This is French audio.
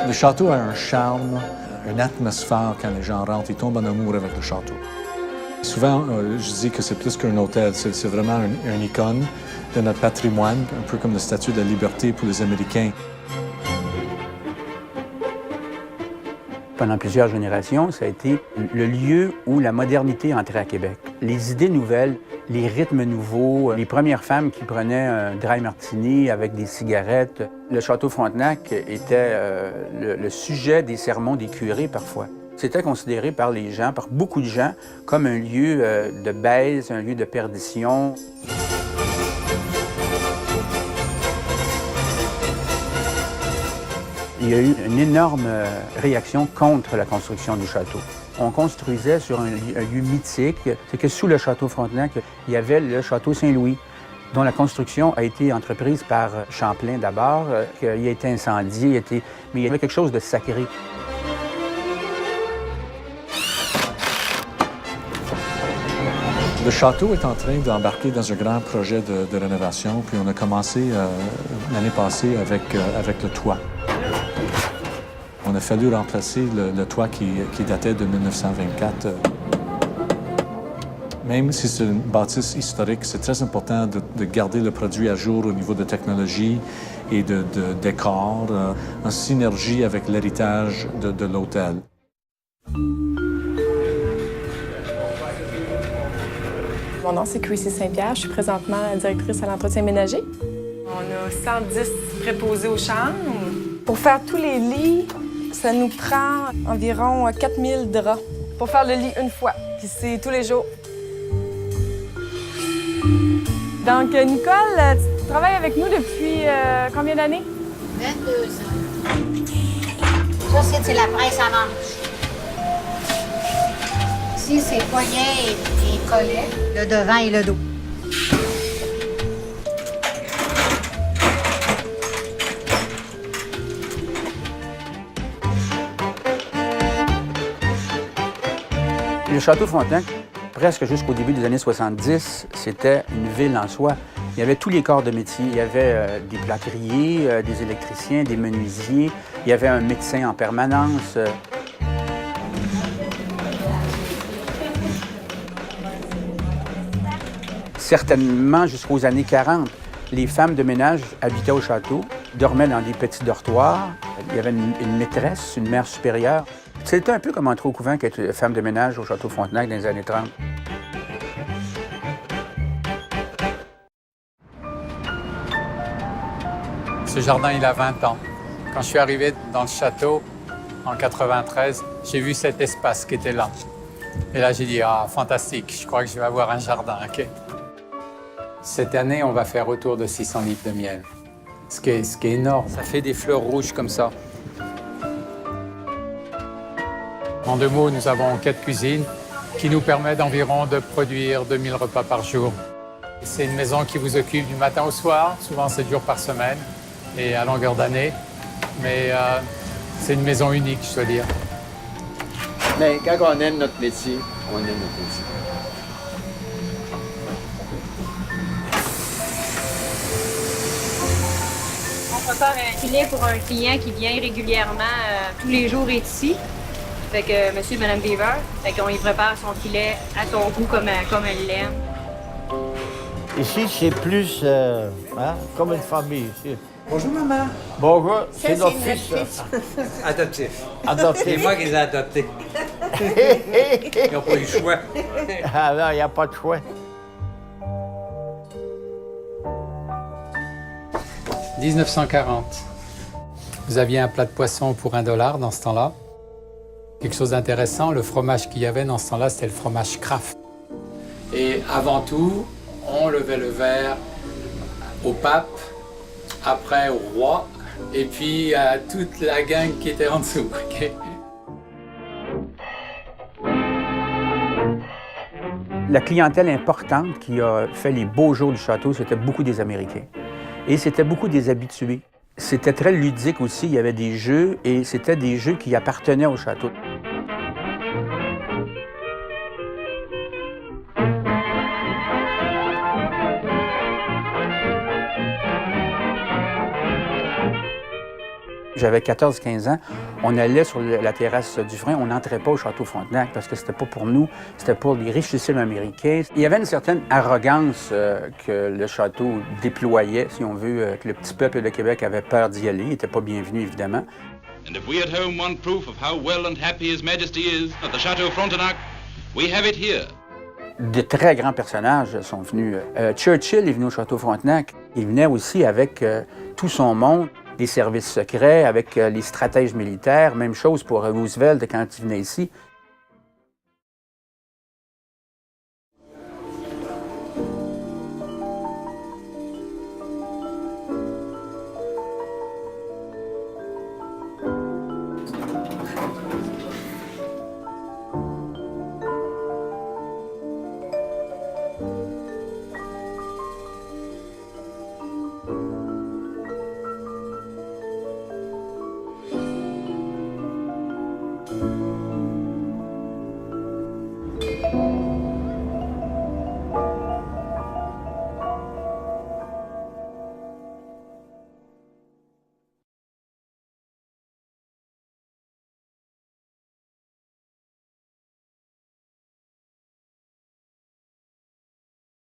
Le château a un charme, une atmosphère quand les gens rentrent, ils tombent en amour avec le château. Souvent, je dis que c'est plus qu'un hôtel, c'est vraiment une icône de notre patrimoine, un peu comme la Statue de la Liberté pour les Américains. Pendant plusieurs générations, ça a été le lieu où la modernité entrait à Québec. Les idées nouvelles, les rythmes nouveaux, les premières femmes qui prenaient un dry martini avec des cigarettes. Le château Frontenac était le sujet des sermons des curés parfois. C'était considéré par les gens, par beaucoup de gens, comme un lieu de baise, un lieu de perdition. Il y a eu une énorme réaction contre la construction du château. On construisait sur un lieu mythique. C'est que sous le château Frontenac, il y avait le château Saint-Louis, dont la construction a été entreprise par Champlain d'abord. Il a été incendié, mais il y avait quelque chose de sacré. Le château est en train d'embarquer dans un grand projet de rénovation, puis on a commencé l'année passée avec le toit. On a fallu remplacer le toit qui datait de 1924. Même si c'est une bâtisse historique, c'est très important de garder le produit à jour au niveau de technologie et de décor, en synergie avec l'héritage de l'hôtel. Mon nom, c'est Chrissy Saint-Pierre. Je suis présentement directrice à l'entretien ménager. On a 110 préposés aux chambres. Pour faire tous les lits, ça nous prend environ 4000 draps pour faire le lit une fois. Puis c'est tous les jours. Donc, Nicole, tu travailles avec nous depuis combien d'années? 22 ans. Ça, c'est la presse à manche. Ici, c'est poignets et collets, le devant et le dos. Le château Frontenac, presque jusqu'au début des années 70, c'était une ville en soi. Il y avait tous les corps de métier. Il y avait des plâtriers, des électriciens, des menuisiers. Il y avait un médecin en permanence. Certainement jusqu'aux années 40, les femmes de ménage habitaient au château, dormaient dans des petits dortoirs. Il y avait une maîtresse, une mère supérieure. C'était un peu comme entrer au couvent qu'être femme de ménage au château Frontenac dans les années 30. Ce jardin, il a 20 ans. Quand je suis arrivé dans le château, en 93, j'ai vu cet espace qui était là. Et là, j'ai dit, ah, fantastique, je crois que je vais avoir un jardin, OK? Cette année, on va faire autour de 600 litres de miel, ce qui est énorme. Ça fait des fleurs rouges comme ça. En 2 mots, nous avons 4 cuisines qui nous permettent d'environ de produire 2000 repas par jour. C'est une maison qui vous occupe du matin au soir, souvent 7 jours par semaine et à longueur d'année. Mais c'est une maison unique, je dois dire. Mais quand on aime notre métier, on aime notre métier. On prépare un filet pour un client qui vient régulièrement tous les jours ici. Fait que monsieur et madame Beaver, fait qu'on y prépare son filet à son goût comme elle l'aime. Ici, c'est plus comme une famille. Ici. Bonjour, maman. Bonjour, c'est notre notre fils. Adoptif. Adopté. C'est moi qui les ai adoptés. Ils n'ont pas eu le choix. Ah non, il n'y a pas de choix. « 1940. Vous aviez un plat de poisson pour $1 dans ce temps-là. Quelque chose d'intéressant, le fromage qu'il y avait dans ce temps-là, c'était le fromage Kraft. Et avant tout, on levait le verre au pape, après au roi, et puis à toute la gang qui était en dessous. Okay? La clientèle importante qui a fait les beaux jours du château, c'était beaucoup des Américains. Et c'était beaucoup des habitués. C'était très ludique aussi, il y avait des jeux, et c'était des jeux qui appartenaient au château. J'avais 14-15 ans. On allait sur la terrasse du Frein. On n'entrait pas au Château Frontenac parce que c'était pas pour nous, c'était pour les richissimes américains. Il y avait une certaine arrogance que le château déployait, si on veut, que le petit peuple de Québec avait peur d'y aller. Il n'était pas bienvenu, évidemment. And if we at home want proof of how well and happy His Majesty is at the Château Frontenac, we have it here. De très grands personnages sont venus. Churchill est venu au Château Frontenac. Il venait aussi avec tout son monde, des services secrets, avec les stratèges militaires. Même chose pour Roosevelt quand il venait ici.